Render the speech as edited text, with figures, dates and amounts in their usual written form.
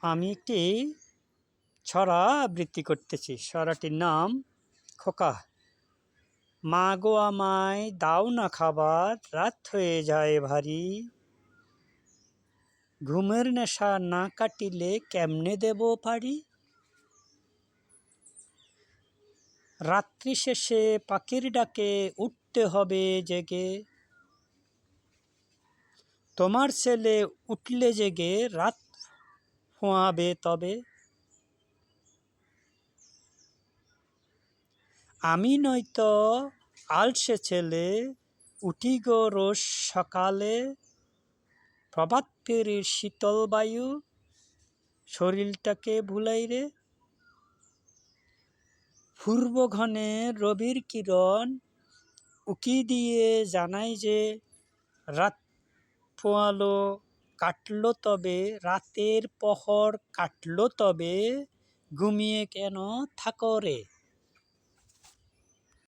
আমি একটি ছড়া আবৃত্তি করতেছি। ছড়াটির নাম খোকা। মা গো আমায় দাও না খাবার, রাত হয়ে যায় ভারী। ঘুমের নেশা না কাটিলে কেমনে দেব পারি। রাত্রি শেষে পাখির ডাকে উঠতে হবে জেগে। তোমার ছেলে উঠলে জেগে রাত ফোঁয়াবে তবে। আমি নয়তো আলসে ছেলে, উঠি গো রোজ সকালে। প্রভাত ফেরির শীতল বায়ু শরীরটাকে ভুলাই রে। পূর্ব ঘনে রবির কিরণ উকি দিয়ে জানাই যে রাত পোয়ালো কাটলো তবে, রাতের পহর কাটলো তবে, ঘুমিয়ে কেন থাকো রে।